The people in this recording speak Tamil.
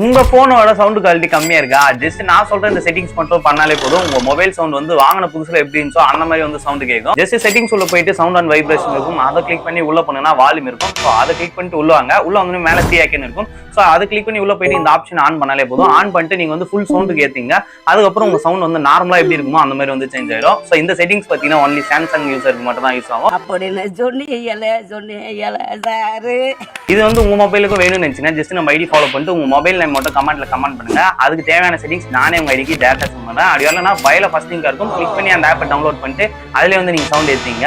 உங்க போனோட சவுண்ட் குவாலிட்டி கம்மியா இருக்கா? ஜஸ்ட் நான் சொல்ற இந்த செட்டிங்ஸ் மட்டும் பண்ணாலே போதும். உங்க மொபைல் சவுண்ட் வந்து வாங்கின புதுசுல எப்படி இருந்துச்சோ அந்த மாதிரி வந்து சவுண்ட் கேட்கும். ஜஸ்ட் செட்டிங்ஸ் உள்ள போயிட்டு சவுண்ட் அண்ட் வைப்ரேஷன் இருக்கும். அதை கிளிக் பண்ணி உள்ள போனா வால்யூம் இருக்கும். ஸோ அதை கிளிக் பண்ணிட்டு உள்ள வாங்க. உள்ள வந்து மேல 3 ஐக்கன் இருக்கும். ஸோ அதை கிளிக் பண்ணி உள்ள போயிட்டு இந்த ஆப்ஷன் ஆன் பண்ணாலே போதும். ஆன் பண்ணிட்டு நீங்க வந்து ஃபுல் சவுண்டுக்கு ஏத்தீங்க. அதுக்கப்புறம் உங்க சவுண்ட் வந்து நார்மலா எப்படி இருக்குமோ அந்த மாதிரி வந்து சேஞ்ச் ஆயிடும். ஸோ இந்த செட்டிங்ஸ் பாத்தீங்கன்னா ஒன்லி சாம்சங் யூசருக்கு மட்டும் தான் யூஸ் ஆகும். அப்படின்னு சொன்னீங்கல சாரு. இது வந்து உங்க மொபைலுக்கு வேணும்னு நினைச்சீங்கன்னா ஜஸ்ட் நம்ம ஐடி ஃபாலோ பண்ணிட்டு உங்க மொபைல் நேம் மட்டும் கமெண்ட்ல கமெண்ட் பண்ணுங்க. அதுக்கு தேவையான செட்டிங்ஸ் நானே உங்க ஐடிக்கு டேரக்டா சொல்றேன். அப்படி வரலன்னா ஃபைல ஃபர்ஸ்ட் லிங்க் இருக்கும். கிளிக் பண்ணி அந்த ஆப்பை டவுன்லோட் பண்ணிட்டு அதுல வந்து நீங்க சவுண்ட் ஏத்தீங்க.